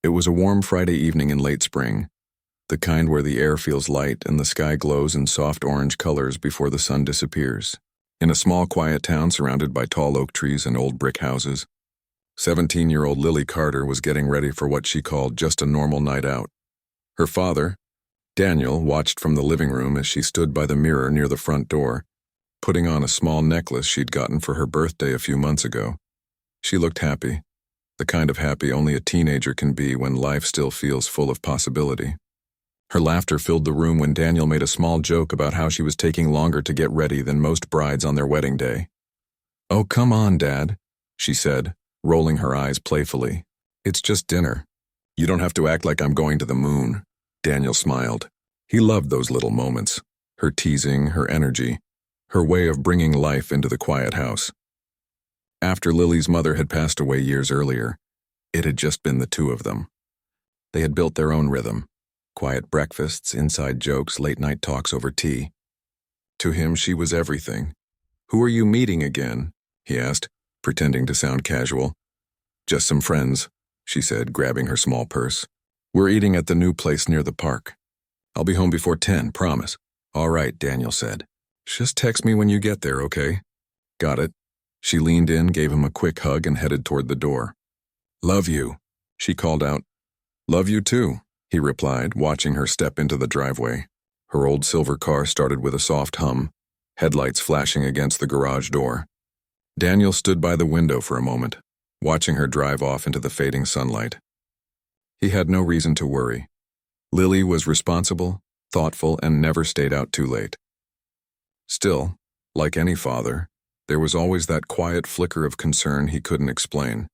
It was a warm Friday evening in late spring, the kind where the air feels light and the sky glows in soft orange colors before the sun disappears. In a small, quiet town surrounded by tall oak trees and old brick houses, 17-year-old Lily Carter was getting ready for what she called just a normal night out. Her father, Daniel, watched from the living room as she stood by the mirror near the front door, putting on a small necklace she'd gotten for her birthday a few months ago. She looked happy, the kind of happy only a teenager can be when life still feels full of possibility. Her laughter filled the room when Daniel made a small joke about how she was taking longer to get ready than most brides on their wedding day. "Oh, come on, Dad," she said, rolling her eyes playfully. "It's just dinner. You don't have to act like I'm going to the moon." Daniel smiled. He loved those little moments, her teasing, her energy, her way of bringing life into the quiet house. After Lily's mother had passed away years earlier, it had just been the two of them. They had built their own rhythm, quiet breakfasts, inside jokes, late-night talks over tea. To him, she was everything. "Who are you meeting again?" he asked, pretending to sound casual. "Just some friends," she said, grabbing her small purse. "We're eating at the new place near the park. I'll be home before 10, promise." "All right," Daniel said. "Just text me when you get there, okay?" "Got it." She leaned in, gave him a quick hug, and headed toward the door. "Love you," she called out. "Love you too," he replied, watching her step into the driveway. Her old silver car started with a soft hum, headlights flashing against the garage door. Daniel stood by the window for a moment, watching her drive off into the fading sunlight. He had no reason to worry. Lily was responsible, thoughtful, and never stayed out too late. Still, like any father, there was always that quiet flicker of concern he couldn't explain.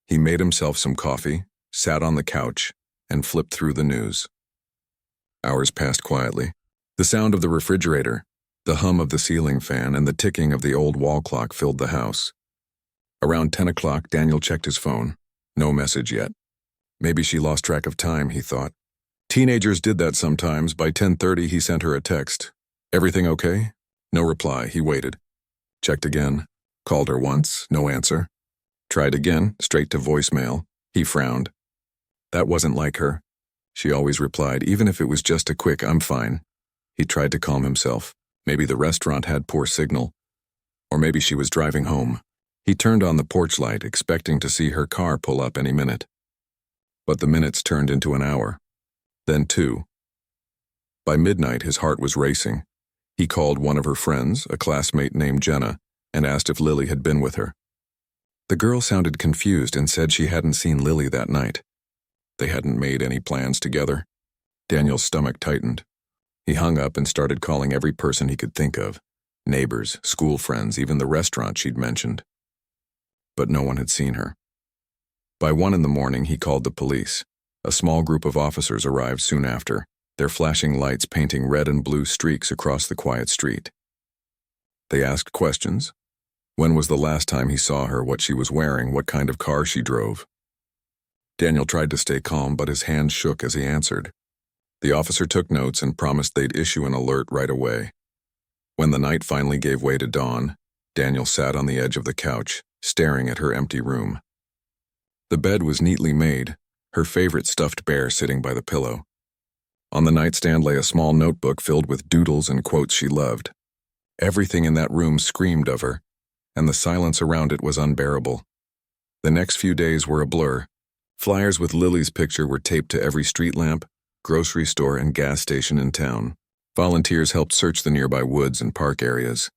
He made himself some coffee, sat on the couch, and flipped through the news. Hours passed quietly. The sound of the refrigerator, the hum of the ceiling fan, and the ticking of the old wall clock filled the house. Around 10 o'clock, Daniel checked his phone. No message yet. Maybe she lost track of time, he thought. Teenagers did that sometimes. By 10:30, he sent her a text. "Everything okay?" No reply. He waited. Checked again. Called her once. No answer. Tried again, straight to voicemail. He frowned. That wasn't like her. She always replied, even if it was just a quick "I'm fine." He tried to calm himself. Maybe the restaurant had poor signal. Or maybe she was driving home. He turned on the porch light, expecting to see her car pull up any minute. But the minutes turned into an hour. Then 2. By midnight, his heart was racing. He called one of her friends, a classmate named Jenna, and asked if Lily had been with her. The girl sounded confused and said she hadn't seen Lily that night. They hadn't made any plans together. Daniel's stomach tightened. He hung up and started calling every person he could think of, neighbors, school friends, even the restaurant she'd mentioned. But no one had seen her. By 1 in the morning, he called the police. A small group of officers arrived soon after, their flashing lights painting red and blue streaks across the quiet street. They asked questions. When was the last time he saw her, what she was wearing, what kind of car she drove? Daniel tried to stay calm, but his hands shook as he answered. The officer took notes and promised they'd issue an alert right away. When the night finally gave way to dawn, Daniel sat on the edge of the couch, staring at her empty room. The bed was neatly made, her favorite stuffed bear sitting by the pillow. On the nightstand lay a small notebook filled with doodles and quotes she loved. Everything in that room screamed of her, and the silence around it was unbearable. The next few days were a blur. Flyers with Lily's picture were taped to every street lamp, grocery store, and gas station in town. Volunteers helped search the nearby woods and park areas.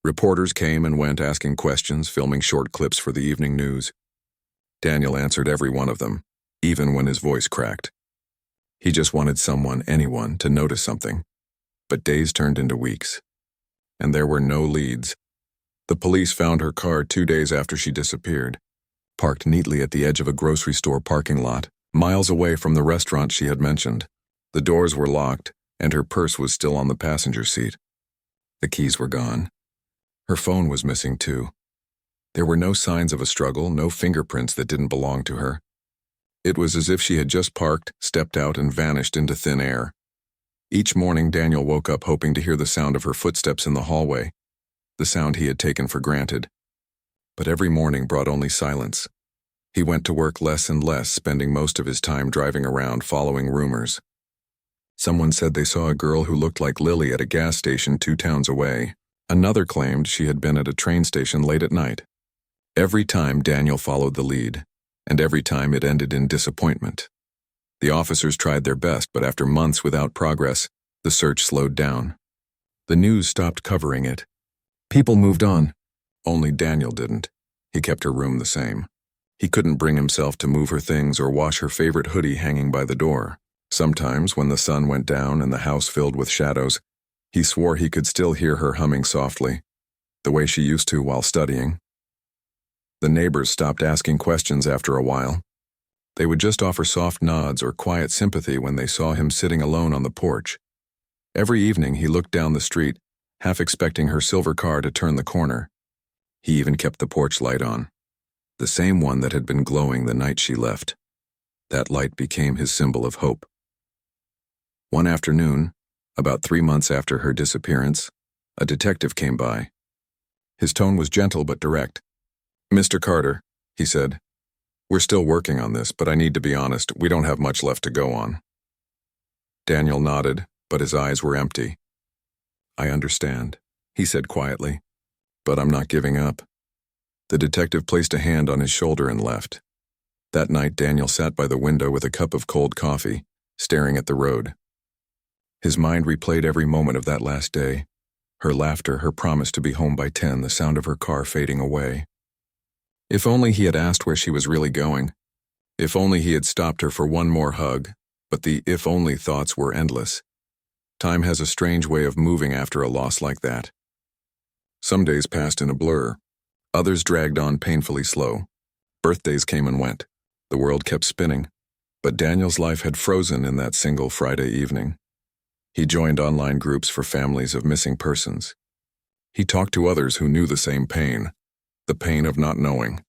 Reporters came and went asking questions, filming short clips for the evening news. Daniel answered every one of them, even when his voice cracked. He just wanted someone, anyone, to notice something. But days turned into weeks, and there were no leads. The police found her car 2 days after she disappeared, parked neatly at the edge of a grocery store parking lot, miles away from the restaurant she had mentioned. The doors were locked, and her purse was still on the passenger seat. The keys were gone. Her phone was missing too. There were no signs of a struggle, no fingerprints that didn't belong to her. It was as if she had just parked, stepped out, and vanished into thin air. Each morning, Daniel woke up hoping to hear the sound of her footsteps in the hallway, the sound he had taken for granted. But every morning brought only silence. He went to work less and less, spending most of his time driving around following rumors. Someone said they saw a girl who looked like Lily at a gas station 2 towns away. Another claimed she had been at a train station late at night. Every time Daniel followed the lead, and every time it ended in disappointment. The officers tried their best, but after months without progress, the search slowed down. The news stopped covering it. People moved on. Only Daniel didn't. He kept her room the same. He couldn't bring himself to move her things or wash her favorite hoodie hanging by the door. Sometimes, when the sun went down and the house filled with shadows, he swore he could still hear her humming softly, the way she used to while studying. The neighbors stopped asking questions after a while. They would just offer soft nods or quiet sympathy when they saw him sitting alone on the porch. Every evening he looked down the street, half expecting her silver car to turn the corner. He even kept the porch light on, the same one that had been glowing the night she left. That light became his symbol of hope. One afternoon, about 3 months after her disappearance, a detective came by. His tone was gentle but direct. "Mr. Carter," he said, "we're still working on this, but I need to be honest, we don't have much left to go on." Daniel nodded, but his eyes were empty. "I understand," he said quietly, "but I'm not giving up." The detective placed a hand on his shoulder and left. That night, Daniel sat by the window with a cup of cold coffee, staring at the road. His mind replayed every moment of that last day. Her laughter, her promise to be home by 10, the sound of her car fading away. If only he had asked where she was really going. If only he had stopped her for one more hug, but the if-only thoughts were endless. Time has a strange way of moving after a loss like that. Some days passed in a blur. Others dragged on painfully slow. Birthdays came and went. The world kept spinning. But Daniel's life had frozen in that single Friday evening. He joined online groups for families of missing persons. He talked to others who knew the same pain, the pain of not knowing.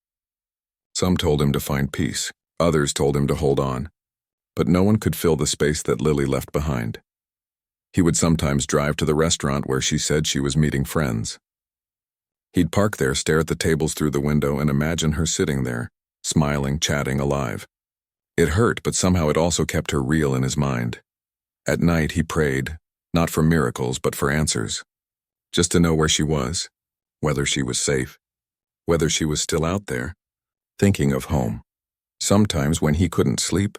Some told him to find peace. Others told him to hold on. But no one could fill the space that Lily left behind. He would sometimes drive to the restaurant where she said she was meeting friends. He'd park there, stare at the tables through the window, and imagine her sitting there, smiling, chatting, alive. It hurt, but somehow it also kept her real in his mind. At night he prayed, not for miracles, but for answers. Just to know where she was, whether she was safe, whether she was still out there, thinking of home. Sometimes when he couldn't sleep,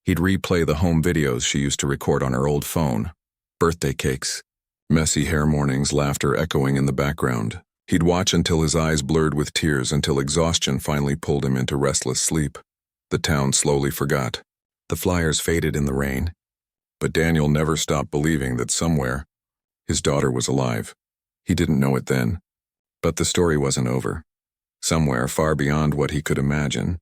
he'd replay the home videos she used to record on her old phone. Birthday cakes, messy hair mornings, laughter echoing in the background. He'd watch until his eyes blurred with tears, until exhaustion finally pulled him into restless sleep. The town slowly forgot. The flyers faded in the rain. But Daniel never stopped believing that somewhere, his daughter was alive. He didn't know it then. But the story wasn't over. Somewhere far beyond what he could imagine,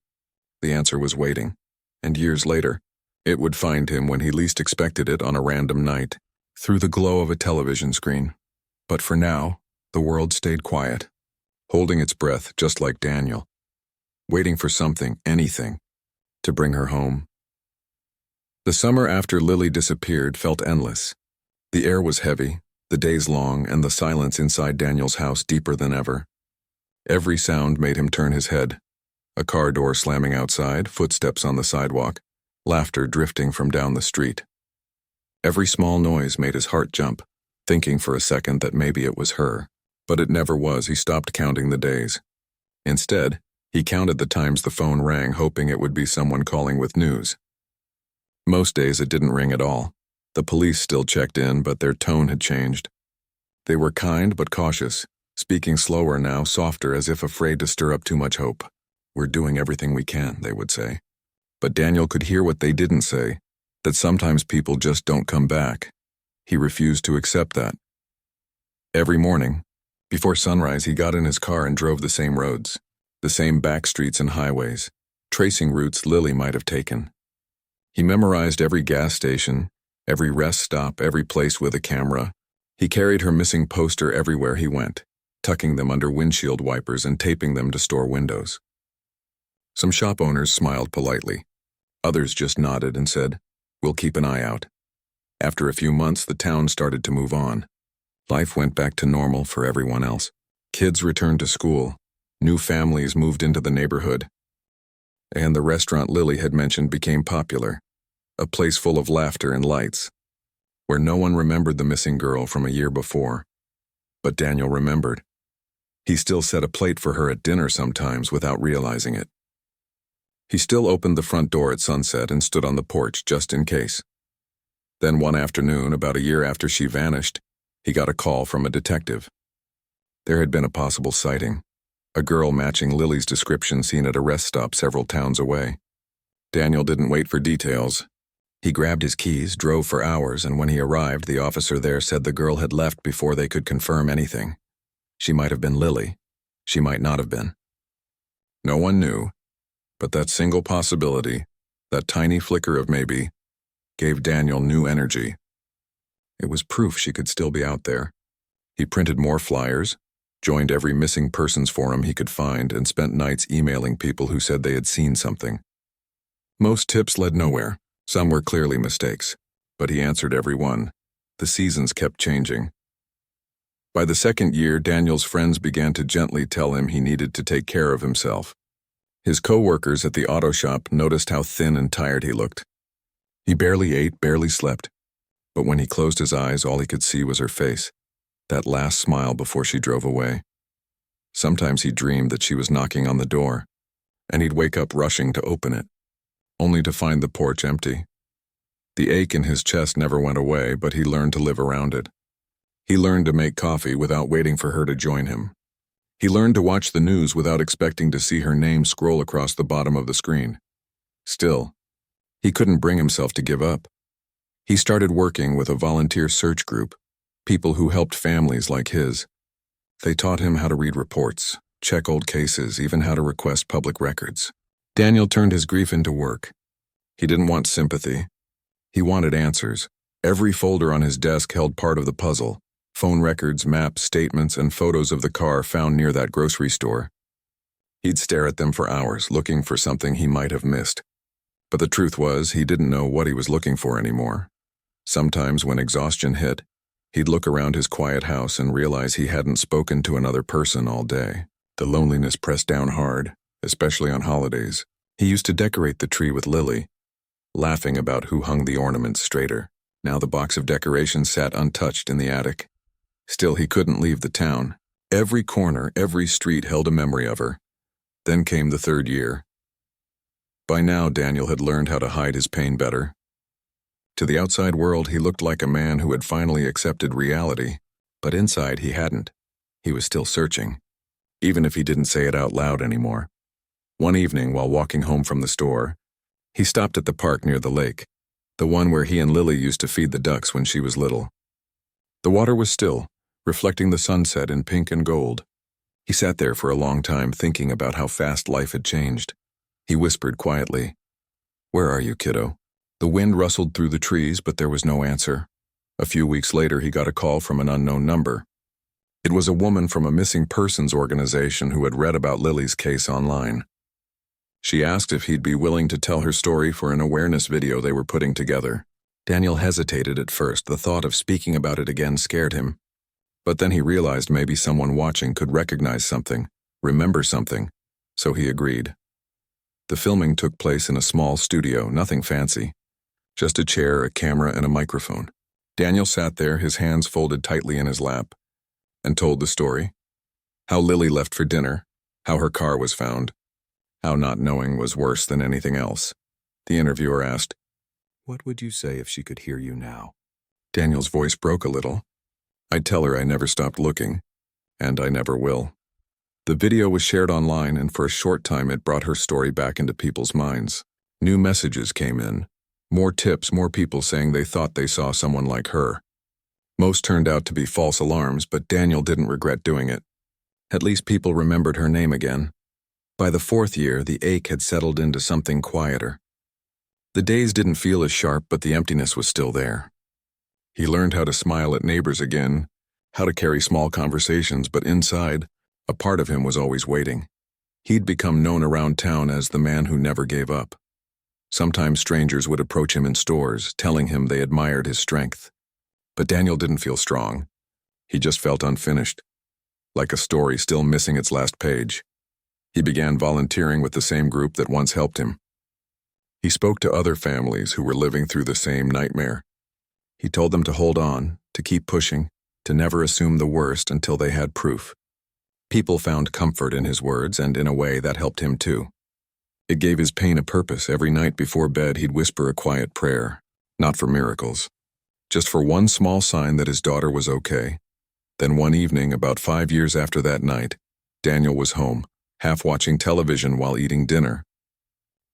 the answer was waiting. And years later, it would find him when he least expected it on a random night, through the glow of a television screen. But for now, the world stayed quiet, holding its breath just like Daniel, waiting for something, anything, to bring her home. The summer after Lily disappeared felt endless. The air was heavy, the days long, and the silence inside Daniel's house deeper than ever. Every sound made him turn his head. A car door slamming outside, footsteps on the sidewalk, laughter drifting from down the street. Every small noise made his heart jump, thinking for a second that maybe it was her. But it never was. He stopped counting the days. Instead, he counted the times the phone rang, hoping it would be someone calling with news. Most days it didn't ring at all. The police still checked in, but their tone had changed. They were kind but cautious, speaking slower now, softer, as if afraid to stir up too much hope. "We're doing everything we can," they would say. But Daniel could hear what they didn't say, that sometimes people just don't come back. He refused to accept that. Every morning, before sunrise, he got in his car and drove the same roads, the same back streets and highways, tracing routes Lily might have taken. He memorized every gas station, every rest stop, every place with a camera. He carried her missing poster everywhere he went, tucking them under windshield wipers and taping them to store windows. Some shop owners smiled politely. Others just nodded and said, "We'll keep an eye out." After a few months, the town started to move on. Life went back to normal for everyone else. Kids returned to school. New families moved into the neighborhood. and the restaurant Lily had mentioned became popular, a place full of laughter and lights, where no one remembered the missing girl from a year before. But Daniel remembered. He still set a plate for her at dinner sometimes without realizing it. He still opened the front door at sunset and stood on the porch just in case. Then one afternoon, about a year after she vanished, he got a call from a detective. There had been a possible sighting, a girl matching Lily's description seen at a rest stop several towns away. Daniel didn't wait for details. He grabbed his keys, drove for hours, and when he arrived, the officer there said the girl had left before they could confirm anything. She might have been Lily. She might not have been. No one knew, but that single possibility, that tiny flicker of maybe, gave Daniel new energy. It was proof she could still be out there. He printed more flyers, joined every missing persons forum he could find, and spent nights emailing people who said they had seen something. Most tips led nowhere. Some were clearly mistakes, but he answered every one. The seasons kept changing. By the second year, Daniel's friends began to gently tell him he needed to take care of himself. His co-workers at the auto shop noticed how thin and tired he looked. He barely ate, barely slept, but when he closed his eyes, all he could see was her face, that last smile before she drove away. Sometimes he dreamed that she was knocking on the door, and he'd wake up rushing to open it, only to find the porch empty. The ache in his chest never went away, but he learned to live around it. He learned to make coffee without waiting for her to join him. He learned to watch the news without expecting to see her name scroll across the bottom of the screen. Still, he couldn't bring himself to give up. He started working with a volunteer search group, people who helped families like his. They taught him how to read reports, check old cases, even how to request public records. Daniel turned his grief into work. He didn't want sympathy. He wanted answers. Every folder on his desk held part of the puzzle: phone records, maps, statements, and photos of the car found near that grocery store. He'd stare at them for hours, looking for something he might have missed. But the truth was, he didn't know what he was looking for anymore. Sometimes, when exhaustion hit, he'd look around his quiet house and realize he hadn't spoken to another person all day. The loneliness pressed down hard, especially on holidays. He used to decorate the tree with Lily, laughing about who hung the ornaments straighter. Now the box of decorations sat untouched in the attic. Still, he couldn't leave the town. Every corner, every street held a memory of her. Then came the third year. By now, Daniel had learned how to hide his pain better. To the outside world, he looked like a man who had finally accepted reality, but inside he hadn't. He was still searching, even if he didn't say it out loud anymore. One evening, while walking home from the store, he stopped at the park near the lake, the one where he and Lily used to feed the ducks when she was little. The water was still, reflecting the sunset in pink and gold. He sat there for a long time thinking about how fast life had changed. He whispered quietly, "Where are you, kiddo?" The wind rustled through the trees, but there was no answer. A few weeks later, he got a call from an unknown number. It was a woman from a missing persons organization who had read about Lily's case online. She asked if he'd be willing to tell her story for an awareness video they were putting together. Daniel hesitated at first. The thought of speaking about it again scared him. But then he realized maybe someone watching could recognize something, remember something, so he agreed. The filming took place in a small studio, nothing fancy. Just a chair, a camera, and a microphone. Daniel sat there, his hands folded tightly in his lap, and told the story. How Lily left for dinner, how her car was found, how not knowing was worse than anything else. The interviewer asked, "What would you say if she could hear you now?" Daniel's voice broke a little. "I'd tell her I never stopped looking, and I never will." The video was shared online, and for a short time it brought her story back into people's minds. New messages came in. More tips, more people saying they thought they saw someone like her. Most turned out to be false alarms, but Daniel didn't regret doing it. At least people remembered her name again. By the fourth year, the ache had settled into something quieter. The days didn't feel as sharp, but the emptiness was still there. He learned how to smile at neighbors again, how to carry small conversations, but inside, a part of him was always waiting. He'd become known around town as the man who never gave up. Sometimes strangers would approach him in stores, telling him they admired his strength. But Daniel didn't feel strong. He just felt unfinished, like a story still missing its last page. He began volunteering with the same group that once helped him. He spoke to other families who were living through the same nightmare. He told them to hold on, to keep pushing, to never assume the worst until they had proof. People found comfort in his words, and in a way that helped him too. It gave his pain a purpose. Every night before bed he'd whisper a quiet prayer, not for miracles, just for one small sign that his daughter was okay. Then one evening, about 5 years after that night, Daniel was home, half watching television while eating dinner.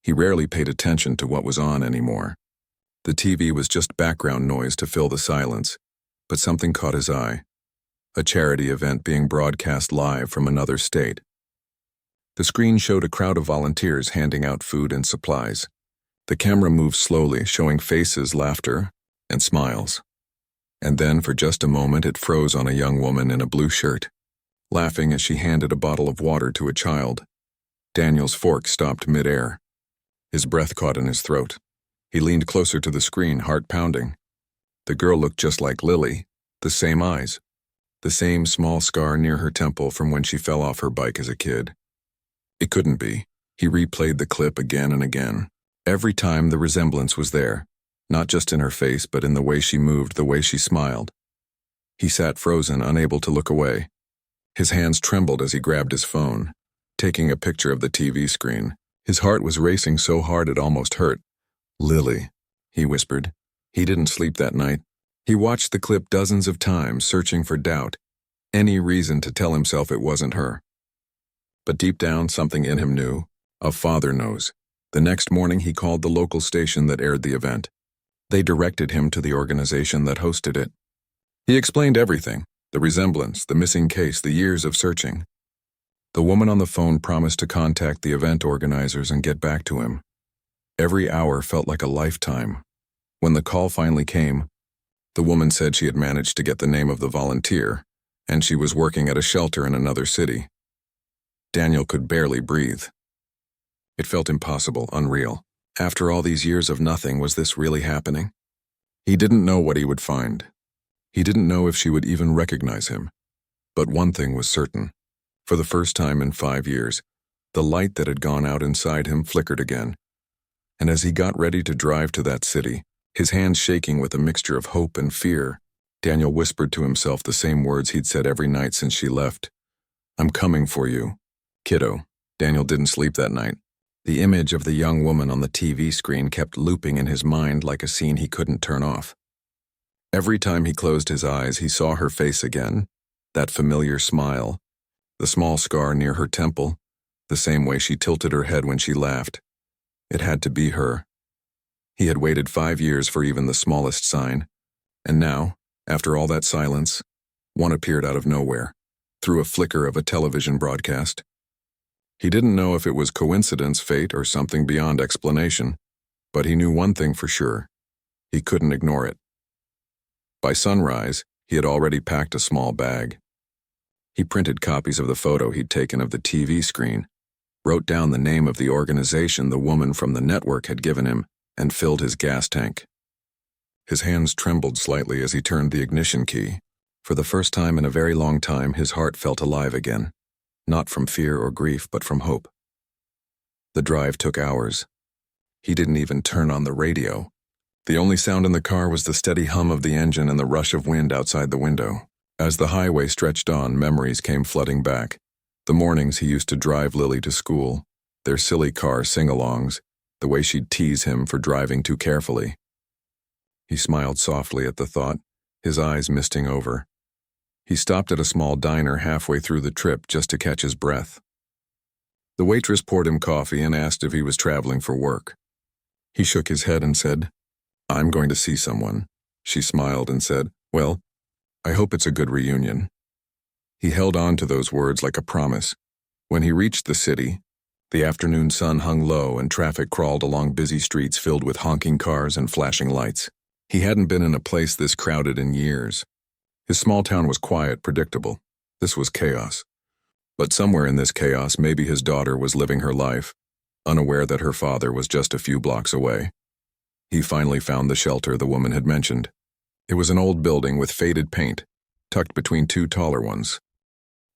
He rarely paid attention to what was on anymore. The TV was just background noise to fill the silence, but something caught his eye. A charity event being broadcast live from another state. The screen showed a crowd of volunteers handing out food and supplies. The camera moved slowly, showing faces, laughter, and smiles. And then, for just a moment, it froze on a young woman in a blue shirt, laughing as she handed a bottle of water to a child. Daniel's fork stopped mid-air. His breath caught in his throat. He leaned closer to the screen, heart pounding. The girl looked just like Lily, the same eyes, the same small scar near her temple from when she fell off her bike as a kid. It couldn't be. He replayed the clip again and again. Every time the resemblance was there, not just in her face, but in the way she moved, the way she smiled. He sat frozen, unable to look away. His hands trembled as he grabbed his phone, taking a picture of the TV screen. His heart was racing so hard it almost hurt. "Lily," he whispered. He didn't sleep that night. He watched the clip dozens of times, searching for doubt, any reason to tell himself it wasn't her. But deep down, something in him knew. A father knows. The next morning, he called the local station that aired the event. They directed him to the organization that hosted it. He explained everything, the resemblance, the missing case, the years of searching. The woman on the phone promised to contact the event organizers and get back to him. Every hour felt like a lifetime. When the call finally came, the woman said she had managed to get the name of the volunteer, and she was working at a shelter in another city. Daniel could barely breathe. It felt impossible, unreal. After all these years of nothing, was this really happening? He didn't know what he would find. He didn't know if she would even recognize him. But one thing was certain. For the first time in 5 years, the light that had gone out inside him flickered again. And as he got ready to drive to that city, his hands shaking with a mixture of hope and fear, Daniel whispered to himself the same words he'd said every night since she left. "I'm coming for you, kiddo." Daniel didn't sleep that night. The image of the young woman on the TV screen kept looping in his mind like a scene he couldn't turn off. Every time he closed his eyes, he saw her face again, that familiar smile, the small scar near her temple, the same way she tilted her head when she laughed. It had to be her. He had waited 5 years for even the smallest sign, and now, after all that silence, one appeared out of nowhere, through a flicker of a television broadcast. He didn't know if it was coincidence, fate, or something beyond explanation, but he knew one thing for sure. He couldn't ignore it. By sunrise, he had already packed a small bag. He printed copies of the photo he'd taken of the TV screen, wrote down the name of the organization the woman from the network had given him, and filled his gas tank. His hands trembled slightly as he turned the ignition key. For the first time in a very long time, his heart felt alive again. Not from fear or grief, but from hope. The drive took hours. He didn't even turn on the radio. The only sound in the car was the steady hum of the engine and the rush of wind outside the window. As the highway stretched on, memories came flooding back. The mornings he used to drive Lily to school, their silly car sing-alongs, the way she'd tease him for driving too carefully. He smiled softly at the thought, his eyes misting over. He stopped at a small diner halfway through the trip just to catch his breath. The waitress poured him coffee and asked if he was traveling for work. He shook his head and said, "I'm going to see someone." She smiled and said, "Well, I hope it's a good reunion." He held on to those words like a promise. When he reached the city, the afternoon sun hung low and traffic crawled along busy streets filled with honking cars and flashing lights. He hadn't been in a place this crowded in years. His small town was quiet, predictable. This was chaos. But somewhere in this chaos, maybe his daughter was living her life, unaware that her father was just a few blocks away. He finally found the shelter the woman had mentioned. It was an old building with faded paint, tucked between two taller ones.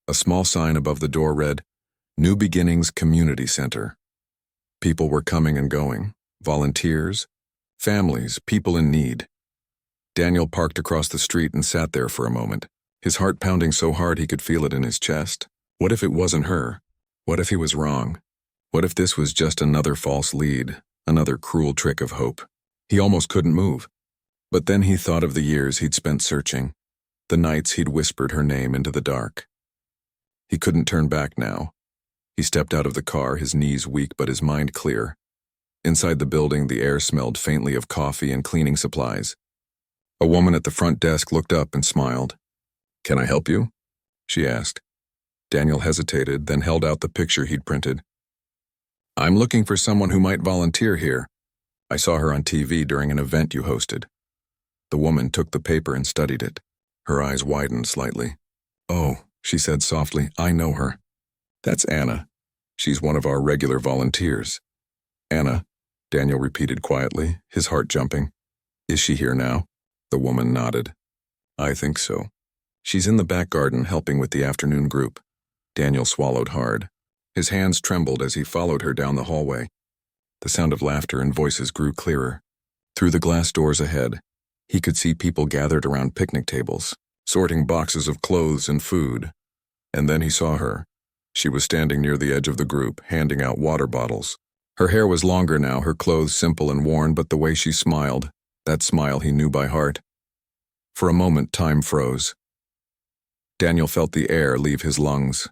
A small sign above the door read, New Beginnings Community Center. People were coming and going. Volunteers, families, people in need. Daniel parked across the street and sat there for a moment, his heart pounding so hard he could feel it in his chest. What if it wasn't her? What if he was wrong? What if this was just another false lead, another cruel trick of hope? He almost couldn't move. But then he thought of the years he'd spent searching, the nights he'd whispered her name into the dark. He couldn't turn back now. He stepped out of the car, his knees weak but his mind clear. Inside the building, the air smelled faintly of coffee and cleaning supplies. A woman at the front desk looked up and smiled. "Can I help you?" she asked. Daniel hesitated, then held out the picture he'd printed. "I'm looking for someone who might volunteer here. I saw her on TV during an event you hosted." The woman took the paper and studied it. Her eyes widened slightly. "Oh," she said softly, "I know her. That's Anna. She's one of our regular volunteers." "Anna," Daniel repeated quietly, his heart jumping. "Is she here now?" The woman nodded. "I think so. She's in the back garden helping with the afternoon group." Daniel swallowed hard. His hands trembled as he followed her down the hallway. The sound of laughter and voices grew clearer. Through the glass doors ahead, he could see people gathered around picnic tables, sorting boxes of clothes and food. And then he saw her. She was standing near the edge of the group, handing out water bottles. Her hair was longer now, her clothes simple and worn, but the way she smiled, that smile he knew by heart. For a moment, time froze. Daniel felt the air leave his lungs.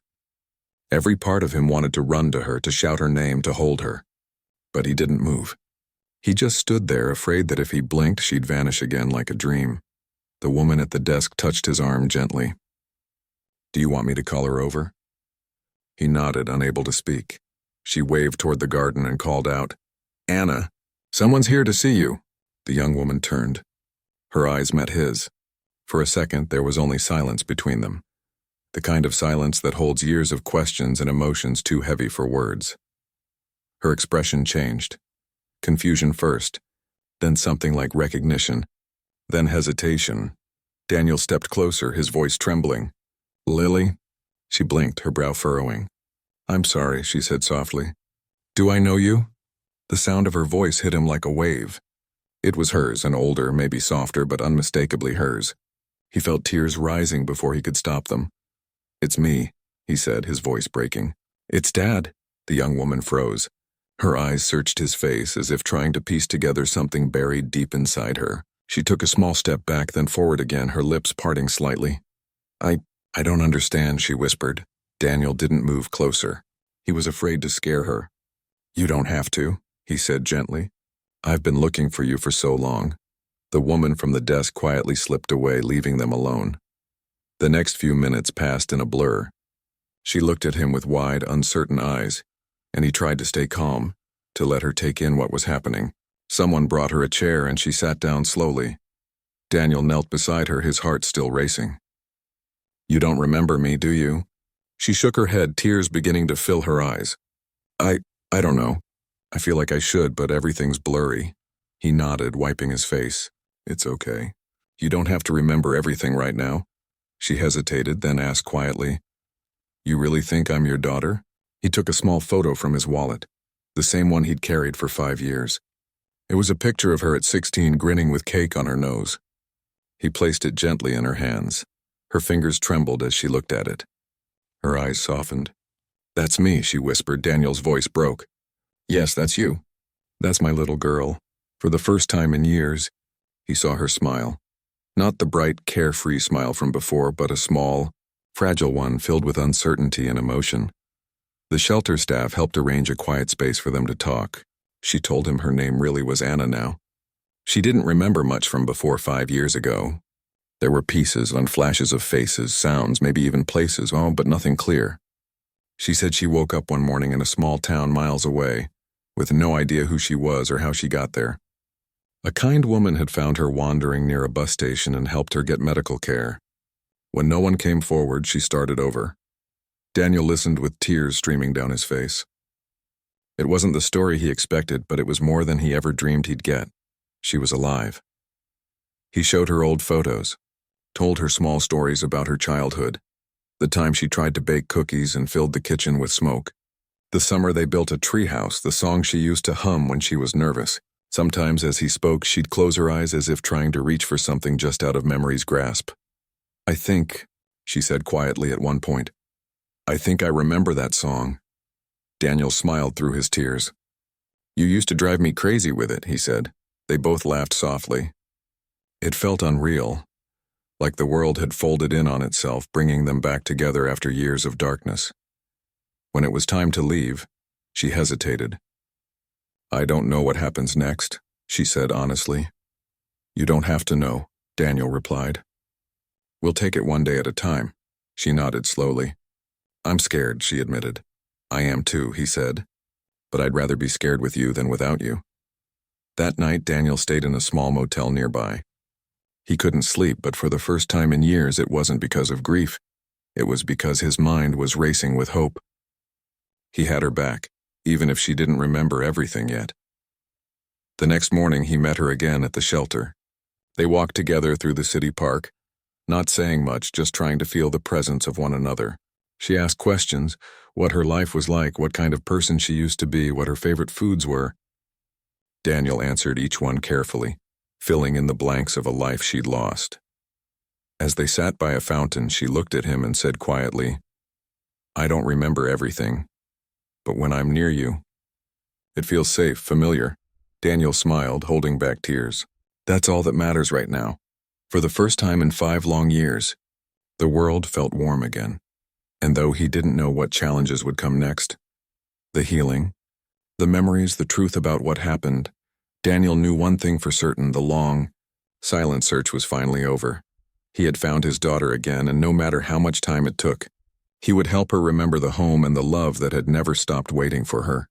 Every part of him wanted to run to her, to shout her name, to hold her. But he didn't move. He just stood there, afraid that if he blinked, she'd vanish again like a dream. The woman at the desk touched his arm gently. "Do you want me to call her over?" He nodded, unable to speak. She waved toward the garden and called out, "Anna, someone's here to see you." The young woman turned. Her eyes met his. For a second, there was only silence between them. The kind of silence that holds years of questions and emotions too heavy for words. Her expression changed. Confusion first, then something like recognition, then hesitation. Daniel stepped closer, his voice trembling. "Lily?" She blinked, her brow furrowing. "I'm sorry," she said softly. "Do I know you?" The sound of her voice hit him like a wave. It was hers, an older, maybe softer, but unmistakably hers. He felt tears rising before he could stop them. "It's me," he said, his voice breaking. "It's Dad." The young woman froze. Her eyes searched his face as if trying to piece together something buried deep inside her. She took a small step back, then forward again, her lips parting slightly. I don't understand," she whispered. Daniel didn't move closer. He was afraid to scare her. "You don't have to," he said gently. "I've been looking for you for so long." The woman from the desk quietly slipped away, leaving them alone. The next few minutes passed in a blur. She looked at him with wide, uncertain eyes, and he tried to stay calm, to let her take in what was happening. Someone brought her a chair and she sat down slowly. Daniel knelt beside her, his heart still racing. "You don't remember me, do you?" She shook her head, tears beginning to fill her eyes. I don't know. I feel like I should, but everything's blurry." He nodded, wiping his face. "It's okay. You don't have to remember everything right now." She hesitated, then asked quietly, "You really think I'm your daughter?" He took a small photo from his wallet, the same one he'd carried for 5 years. It was a picture of her at 16, grinning with cake on her nose. He placed it gently in her hands. Her fingers trembled as she looked at it. Her eyes softened. "That's me," she whispered. Daniel's voice broke. "Yes, that's you. That's my little girl." For the first time in years, he saw her smile. Not the bright, carefree smile from before, but a small, fragile one filled with uncertainty and emotion. The shelter staff helped arrange a quiet space for them to talk. She told him her name really was Anna now. She didn't remember much from before 5 years ago. There were pieces and flashes of faces, sounds, maybe even places, but nothing clear. She said she woke up one morning in a small town miles away, with no idea who she was or how she got there. A kind woman had found her wandering near a bus station and helped her get medical care. When no one came forward, she started over. Daniel listened with tears streaming down his face. It wasn't the story he expected, but it was more than he ever dreamed he'd get. She was alive. He showed her old photos, told her small stories about her childhood, The time she tried to bake cookies and filled the kitchen with smoke. The summer they built a treehouse, the song she used to hum when she was nervous. Sometimes as he spoke, she'd close her eyes as if trying to reach for something just out of memory's grasp. "I think," she said quietly at one point, "I think I remember that song." Daniel smiled through his tears. "You used to drive me crazy with it," he said. They both laughed softly. It felt unreal, like the world had folded in on itself, bringing them back together after years of darkness. When it was time to leave, she hesitated. "I don't know what happens next," she said honestly. "You don't have to know," Daniel replied. "We'll take it one day at a time." She nodded slowly. "I'm scared," she admitted. "I am too," he said. "But I'd rather be scared with you than without you." That night, Daniel stayed in a small motel nearby. He couldn't sleep, but for the first time in years, it wasn't because of grief. It was because his mind was racing with hope. He had her back, even if she didn't remember everything yet. The next morning, he met her again at the shelter. They walked together through the city park, not saying much, just trying to feel the presence of one another. She asked questions, what her life was like, what kind of person she used to be, what her favorite foods were. Daniel answered each one carefully, filling in the blanks of a life she'd lost. As they sat by a fountain, she looked at him and said quietly, "I don't remember everything, but when I'm near you, it feels safe, familiar." Daniel smiled, holding back tears. "That's all that matters right now." For the first time in 5 long years, the world felt warm again. And though he didn't know what challenges would come next, the healing, the memories, the truth about what happened, Daniel knew one thing for certain: the long, silent search was finally over. He had found his daughter again, and no matter how much time it took, he would help her remember the home and the love that had never stopped waiting for her.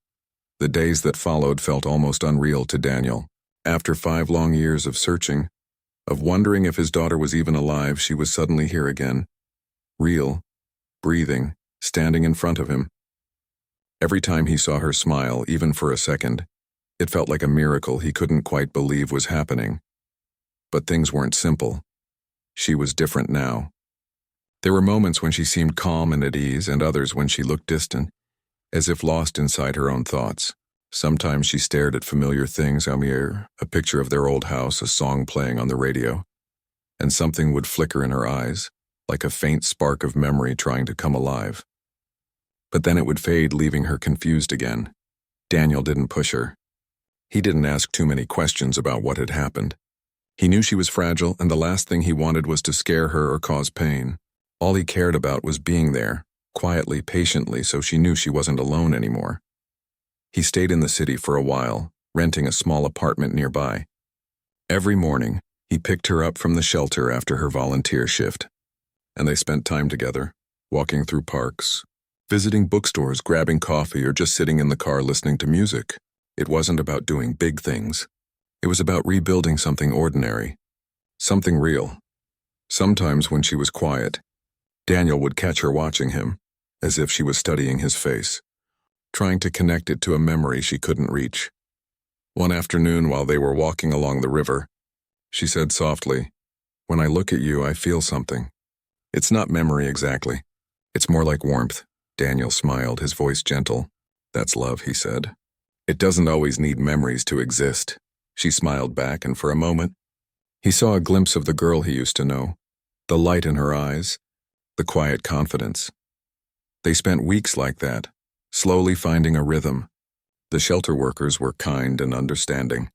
The days that followed felt almost unreal to Daniel. After 5 long years of searching, of wondering if his daughter was even alive, she was suddenly here again. Real, breathing, standing in front of him. Every time he saw her smile, even for a second, it felt like a miracle he couldn't quite believe was happening. But things weren't simple. She was different now. There were moments when she seemed calm and at ease, and others when she looked distant, as if lost inside her own thoughts. Sometimes she stared at familiar things, a picture of their old house, a song playing on the radio, and something would flicker in her eyes, like a faint spark of memory trying to come alive. But then it would fade, leaving her confused again. Daniel didn't push her. He didn't ask too many questions about what had happened. He knew she was fragile, and the last thing he wanted was to scare her or cause pain. All he cared about was being there, quietly, patiently, so she knew she wasn't alone anymore. He stayed in the city for a while, renting a small apartment nearby. Every morning, he picked her up from the shelter after her volunteer shift, and they spent time together, walking through parks, visiting bookstores, grabbing coffee, or just sitting in the car listening to music. It wasn't about doing big things. It was about rebuilding something ordinary, something real. Sometimes when she was quiet, Daniel would catch her watching him, as if she was studying his face, trying to connect it to a memory she couldn't reach. One afternoon while they were walking along the river, she said softly, "When I look at you, I feel something. It's not memory exactly. It's more like warmth." Daniel smiled, his voice gentle. "That's love," he said. "It doesn't always need memories to exist." She smiled back, and for a moment, he saw a glimpse of the girl he used to know, the light in her eyes, the quiet confidence. They spent weeks like that, slowly finding a rhythm. The shelter workers were kind and understanding.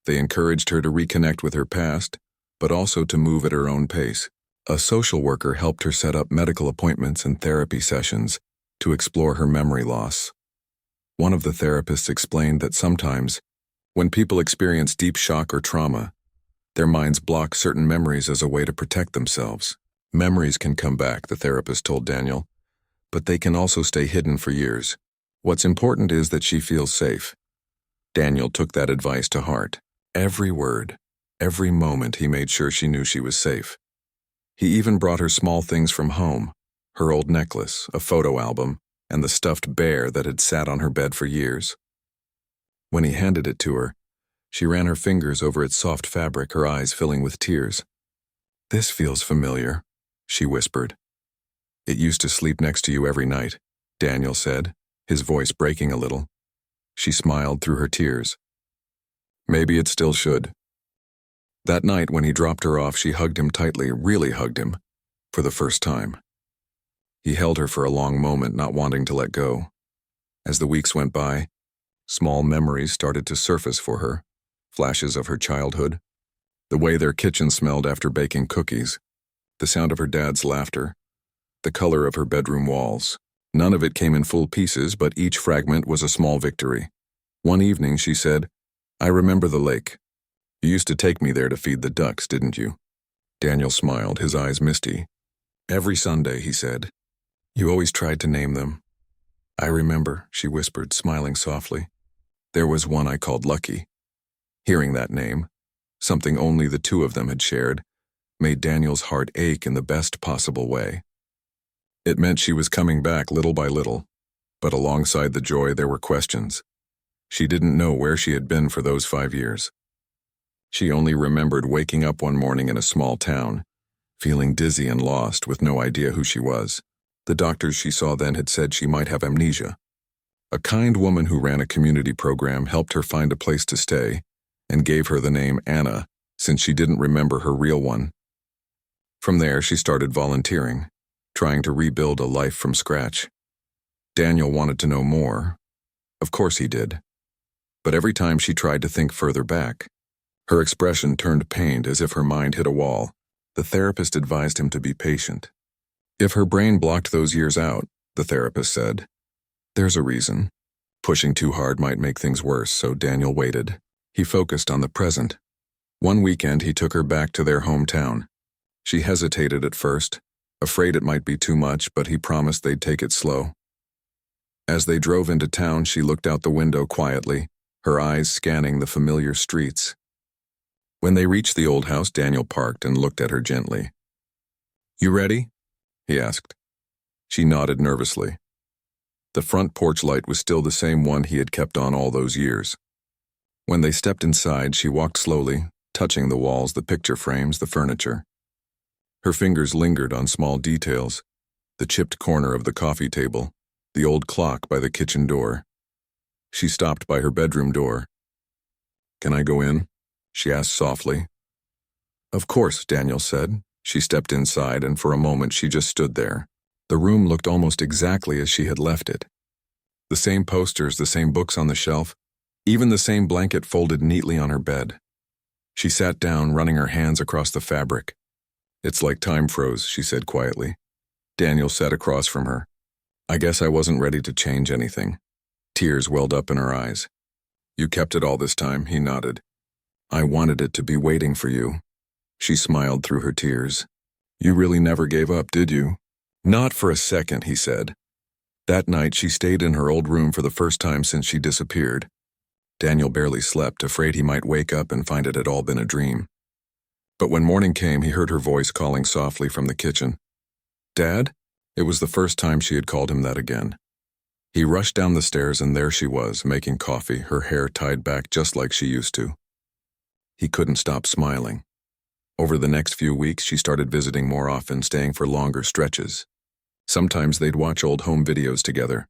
They encouraged her to reconnect with her past, but also to move at her own pace. A social worker helped her set up medical appointments and therapy sessions to explore her memory loss. One of the therapists explained that sometimes, when people experience deep shock or trauma, their minds block certain memories as a way to protect themselves. Memories can come back, the therapist told Daniel, but they can also stay hidden for years. What's important is that she feels safe. Daniel took that advice to heart. Every word, every moment, he made sure she knew she was safe. He even brought her small things from home, her old necklace, a photo album, and the stuffed bear that had sat on her bed for years. When he handed it to her, she ran her fingers over its soft fabric, her eyes filling with tears. "This feels familiar," she whispered. It used to sleep next to you every night, Daniel said, his voice breaking a little. She smiled through her tears. Maybe it still should. That night when he dropped her off, she hugged him tightly, really hugged him, for the first time. He held her for a long moment, not wanting to let go. As the weeks went by, small memories started to surface for her, flashes of her childhood, the way their kitchen smelled after baking cookies, the sound of her dad's laughter, the color of her bedroom walls. None of it came in full pieces, but each fragment was a small victory. One evening, she said, "I remember the lake. You used to take me there to feed the ducks, didn't you?" Daniel smiled, his eyes misty. "Every Sunday," he said. "You always tried to name them." "I remember," she whispered, smiling softly. "There was one I called Lucky." Hearing that name, something only the two of them had shared, made Daniel's heart ache in the best possible way. It meant she was coming back little by little, but alongside the joy there were questions. She didn't know where she had been for those 5 years. She only remembered waking up one morning in a small town, feeling dizzy and lost with no idea who she was. The doctors she saw then had said she might have amnesia. A kind woman who ran a community program helped her find a place to stay and gave her the name Anna, since she didn't remember her real one. From there, she started volunteering, trying to rebuild a life from scratch. Daniel wanted to know more. Of course he did. But every time she tried to think further back, her expression turned pained as if her mind hit a wall. The therapist advised him to be patient. If her brain blocked those years out, the therapist said, there's a reason. Pushing too hard might make things worse, so Daniel waited. He focused on the present. One weekend, he took her back to their hometown. She hesitated at first, afraid it might be too much, but he promised they'd take it slow. As they drove into town, she looked out the window quietly, her eyes scanning the familiar streets. When they reached the old house, Daniel parked and looked at her gently. "You ready?" he asked. She nodded nervously. The front porch light was still the same one he had kept on all those years. When they stepped inside, she walked slowly, touching the walls, the picture frames, the furniture. Her fingers lingered on small details, the chipped corner of the coffee table, the old clock by the kitchen door. She stopped by her bedroom door. "Can I go in?" she asked softly. "Of course," Daniel said. She stepped inside, and for a moment she just stood there. The room looked almost exactly as she had left it. The same posters, the same books on the shelf, even the same blanket folded neatly on her bed. She sat down, running her hands across the fabric. "It's like time froze," she said quietly. Daniel sat across from her. "I guess I wasn't ready to change anything." Tears welled up in her eyes. "You kept it all this time," he nodded. "I wanted it to be waiting for you." She smiled through her tears. "You really never gave up, did you?" "Not for a second," he said. That night, she stayed in her old room for the first time since she disappeared. Daniel barely slept, afraid he might wake up and find it had all been a dream. But when morning came, he heard her voice calling softly from the kitchen. "Dad?" It was the first time she had called him that again. He rushed down the stairs, and there she was, making coffee, her hair tied back just like she used to. He couldn't stop smiling. Over the next few weeks, she started visiting more often, staying for longer stretches. Sometimes they'd watch old home videos together,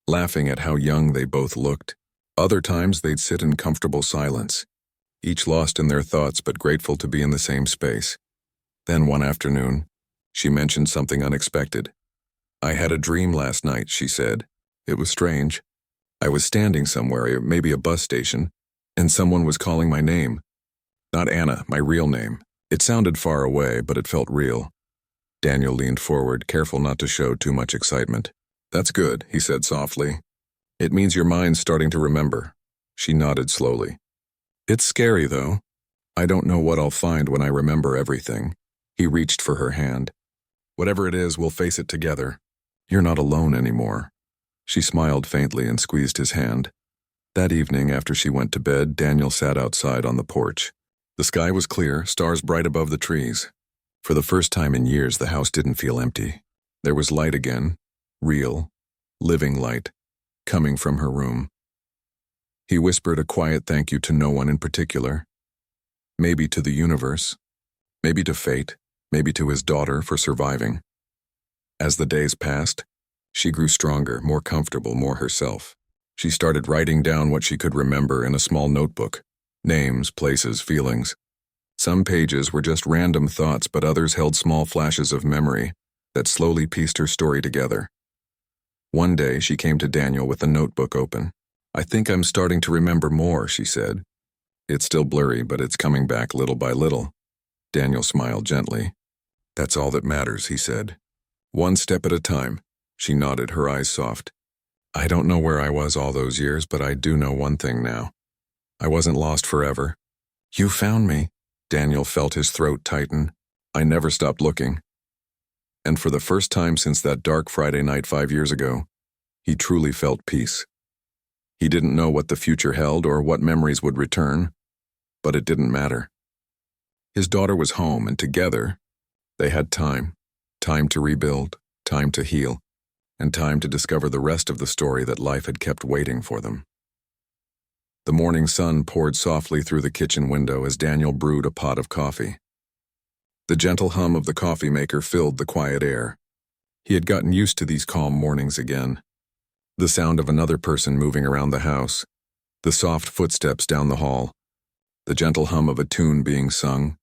laughing at how young they both looked. Other times they'd sit in comfortable silence, each lost in their thoughts but grateful to be in the same space. Then one afternoon, she mentioned something unexpected. "I had a dream last night," she said. "It was strange. I was standing somewhere, maybe a bus station, and someone was calling my name. Not Anna, my real name. It sounded far away, but it felt real." Daniel leaned forward, careful not to show too much excitement. "That's good," he said softly. "It means your mind's starting to remember." She nodded slowly. "It's scary, though. I don't know what I'll find when I remember everything." He reached for her hand. "Whatever it is, we'll face it together. You're not alone anymore." She smiled faintly and squeezed his hand. That evening, after she went to bed, Daniel sat outside on the porch. The sky was clear, stars bright above the trees. For the first time in years, the house didn't feel empty. There was light again, real, living light, coming from her room. He whispered a quiet thank you to no one in particular. Maybe to the universe, maybe to fate, maybe to his daughter for surviving. As the days passed, she grew stronger, more comfortable, more herself. She started writing down what she could remember in a small notebook. Names, places, feelings. Some pages were just random thoughts, but others held small flashes of memory that slowly pieced her story together. One day, she came to Daniel with the notebook open. "I think I'm starting to remember more," she said. "It's still blurry, but it's coming back little by little." Daniel smiled gently. "That's all that matters," he said. "One step at a time." She nodded, her eyes soft. "I don't know where I was all those years, but I do know one thing now. I wasn't lost forever." "You found me." Daniel felt his throat tighten. "I never stopped looking." And for the first time since that dark Friday night 5 years ago, he truly felt peace. He didn't know what the future held or what memories would return, but it didn't matter. His daughter was home, and together, they had time. Time to rebuild, time to heal, and time to discover the rest of the story that life had kept waiting for them. The morning sun poured softly through the kitchen window as Daniel brewed a pot of coffee. The gentle hum of the coffee maker filled the quiet air. He had gotten used to these calm mornings again. The sound of another person moving around the house, the soft footsteps down the hall, the gentle hum of a tune being sung.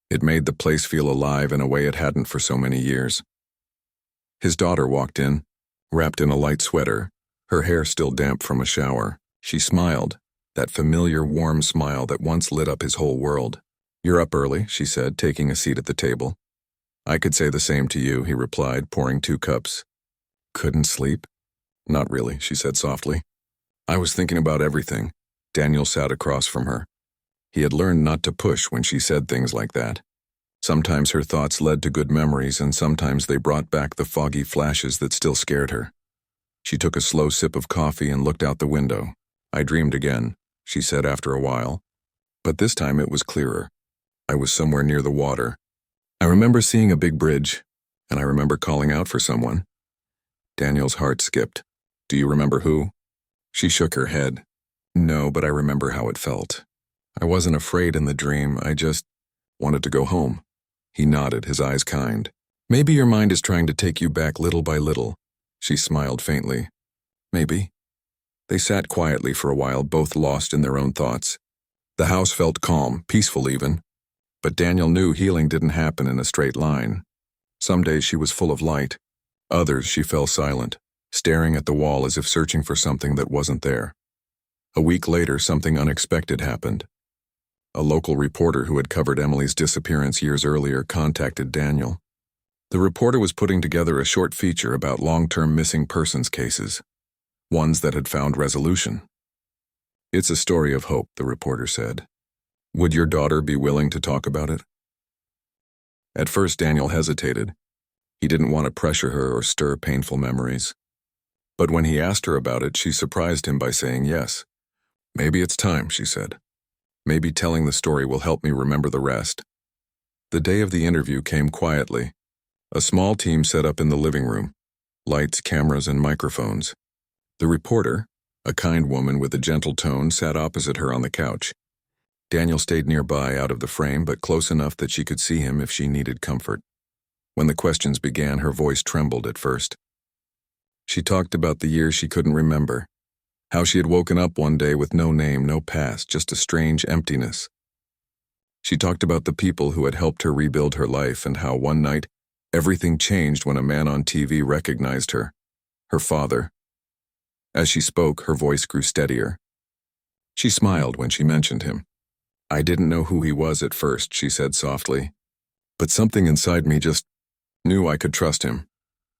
It made the place feel alive in a way it hadn't for so many years. His daughter walked in, wrapped in a light sweater, her hair still damp from a shower. She smiled, that familiar warm smile that once lit up his whole world. "You're up early," she said, taking a seat at the table. "I could say the same to you," he replied, pouring 2 cups. "Couldn't sleep?" "Not really," she said softly. "I was thinking about everything." Daniel sat across from her. He had learned not to push when she said things like that. Sometimes her thoughts led to good memories, and sometimes they brought back the foggy flashes that still scared her. She took a slow sip of coffee and looked out the window. "I dreamed again," she said after a while. "But this time it was clearer. I was somewhere near the water. I remember seeing a big bridge, and I remember calling out for someone." Daniel's heart skipped. "Do you remember who?" She shook her head. "No, but I remember how it felt. I wasn't afraid in the dream, I just wanted to go home." He nodded, his eyes kind. "Maybe your mind is trying to take you back little by little." She smiled faintly. "Maybe." They sat quietly for a while, both lost in their own thoughts. The house felt calm, peaceful even. But Daniel knew healing didn't happen in a straight line. Some days she was full of light. Others she fell silent, staring at the wall as if searching for something that wasn't there. A week later, something unexpected happened. A local reporter who had covered Emily's disappearance years earlier contacted Daniel. The reporter was putting together a short feature about long-term missing persons cases, ones that had found resolution. "It's a story of hope," the reporter said. "Would your daughter be willing to talk about it?" At first, Daniel hesitated. He didn't want to pressure her or stir painful memories. But when he asked her about it, she surprised him by saying yes. "Maybe it's time," she said. "Maybe telling the story will help me remember the rest." The day of the interview came quietly. A small team set up in the living room. Lights, cameras, and microphones. The reporter, a kind woman with a gentle tone, sat opposite her on the couch. Daniel stayed nearby, out of the frame, but close enough that she could see him if she needed comfort. When the questions began, her voice trembled at first. She talked about the years she couldn't remember. How she had woken up one day with no name, no past, just a strange emptiness. She talked about the people who had helped her rebuild her life and how one night everything changed when a man on TV recognized her, her father. As she spoke, her voice grew steadier. She smiled when she mentioned him. "I didn't know who he was at first," she said softly, "but something inside me just knew I could trust him."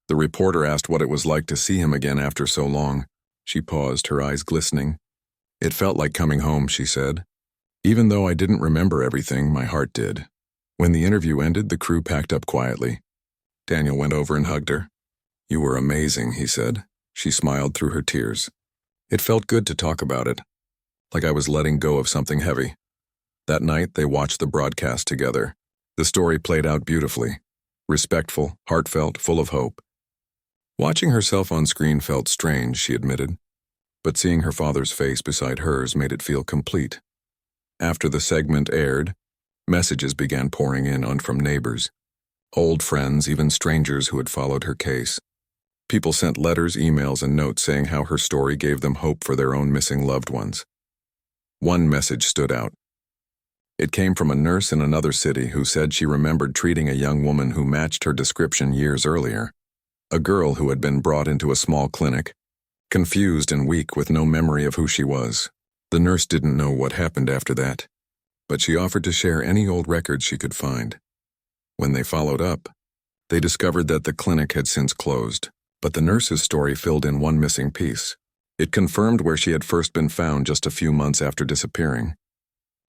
The reporter asked what it was like to see him again after so long. She paused, her eyes glistening. "It felt like coming home," she said. "Even though I didn't remember everything, my heart did." When the interview ended, the crew packed up quietly. Daniel went over and hugged her. "You were amazing," he said. She smiled through her tears. It felt good to talk about it, like I was letting go of something heavy. That night, they watched the broadcast together. The story played out beautifully. Respectful, heartfelt, full of hope. Watching herself on screen felt strange, she admitted, but seeing her father's face beside hers made it feel complete. After the segment aired, messages began pouring in from neighbors. Old friends, even strangers who had followed her case. People sent letters, emails, and notes saying how her story gave them hope for their own missing loved ones. One message stood out. It came from a nurse in another city who said she remembered treating a young woman who matched her description years earlier. A girl who had been brought into a small clinic, confused and weak with no memory of who she was. The nurse didn't know what happened after that, but she offered to share any old records she could find. When they followed up, they discovered that the clinic had since closed, but the nurse's story filled in one missing piece. It confirmed where she had first been found just a few months after disappearing.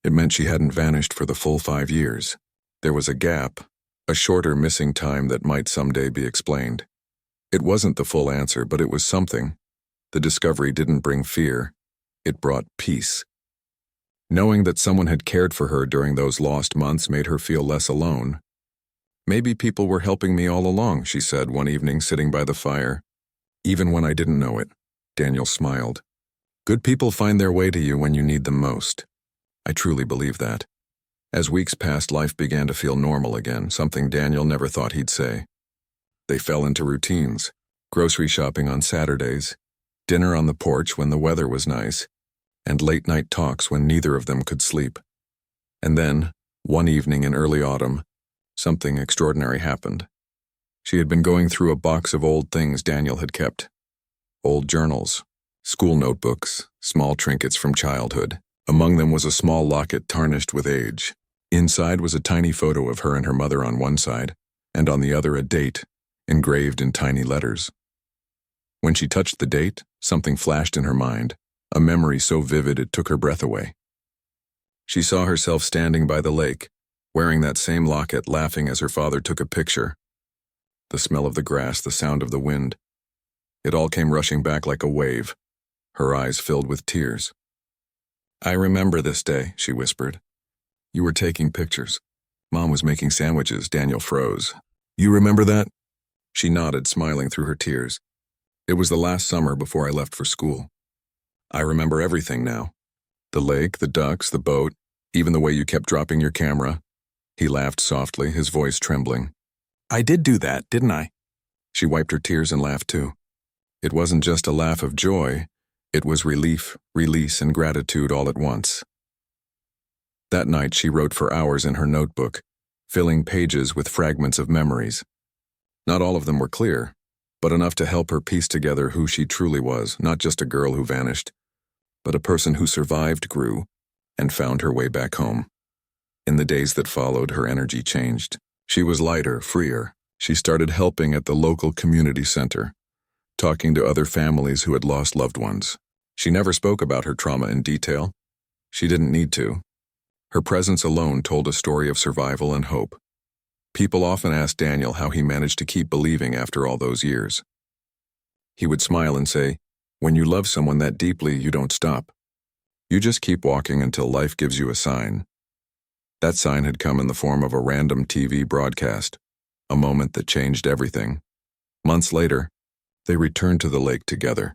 It meant she hadn't vanished for the full 5 years. There was a gap, a shorter missing time that might someday be explained. It wasn't the full answer, but it was something. The discovery didn't bring fear. It brought peace. Knowing that someone had cared for her during those lost months made her feel less alone. "Maybe people were helping me all along," she said one evening sitting by the fire. "Even when I didn't know it." Daniel smiled. "Good people find their way to you when you need them most." I truly believe that. As weeks passed, life began to feel normal again, something Daniel never thought he'd say. They fell into routines. Grocery shopping on Saturdays, dinner on the porch when the weather was nice, and late-night talks when neither of them could sleep. And then, one evening in early autumn, something extraordinary happened. She had been going through a box of old things Daniel had kept. Old journals, school notebooks, small trinkets from childhood. Among them was a small locket tarnished with age. Inside was a tiny photo of her and her mother on one side, and on the other a date, engraved in tiny letters. When she touched the date, something flashed in her mind, a memory so vivid it took her breath away. She saw herself standing by the lake, wearing that same locket, laughing as her father took a picture. The smell of the grass, the sound of the wind. It all came rushing back like a wave, her eyes filled with tears. "I remember this day," she whispered. "You were taking pictures. Mom was making sandwiches." Daniel froze. "You remember that?" She nodded, smiling through her tears. "It was the last summer before I left for school. I remember everything now. The lake, the ducks, the boat, even the way you kept dropping your camera." He laughed softly, his voice trembling. "I did do that, didn't I?" She wiped her tears and laughed too. It wasn't just a laugh of joy. It was relief, release, and gratitude all at once. That night she wrote for hours in her notebook, filling pages with fragments of memories. Not all of them were clear, but enough to help her piece together who she truly was, not just a girl who vanished, but a person who survived, grew, and found her way back home. In the days that followed, her energy changed. She was lighter, freer. She started helping at the local community center, talking to other families who had lost loved ones. She never spoke about her trauma in detail. She didn't need to. Her presence alone told a story of survival and hope. People often asked Daniel how he managed to keep believing after all those years. He would smile and say, "When you love someone that deeply, you don't stop. You just keep walking until life gives you a sign." That sign had come in the form of a random TV broadcast, a moment that changed everything. Months later, they returned to the lake together,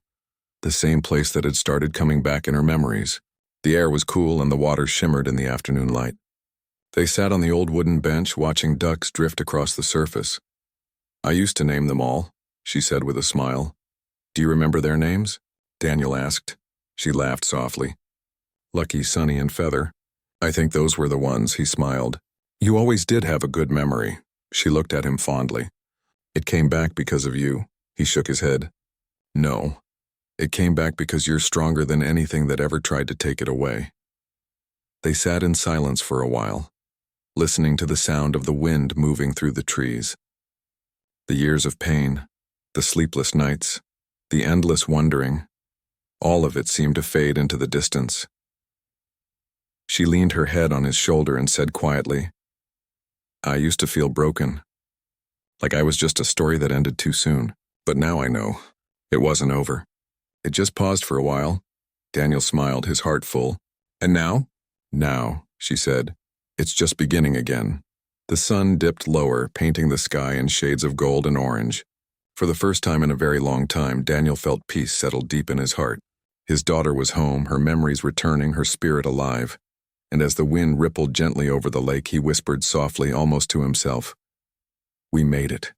the same place that had started coming back in her memories. The air was cool and the water shimmered in the afternoon light. They sat on the old wooden bench watching ducks drift across the surface. "I used to name them all," she said with a smile. "Do you remember their names?" Daniel asked. She laughed softly. "Lucky, Sunny, and Feather. I think those were the ones," he smiled. "You always did have a good memory." She looked at him fondly. "It came back because of you." He shook his head. "No. It came back because you're stronger than anything that ever tried to take it away." They sat in silence for a while, listening to the sound of the wind moving through the trees. The years of pain, the sleepless nights, the endless wondering, all of it seemed to fade into the distance. She leaned her head on his shoulder and said quietly, "I used to feel broken, like I was just a story that ended too soon. But now I know it wasn't over. It just paused for a while." Daniel smiled, his heart full. "And now?" "Now," she said, "it's just beginning again." The sun dipped lower, painting the sky in shades of gold and orange. For the first time in a very long time, Daniel felt peace settle deep in his heart. His daughter was home, her memories returning, her spirit alive. And as the wind rippled gently over the lake, he whispered softly, almost to himself, We made it.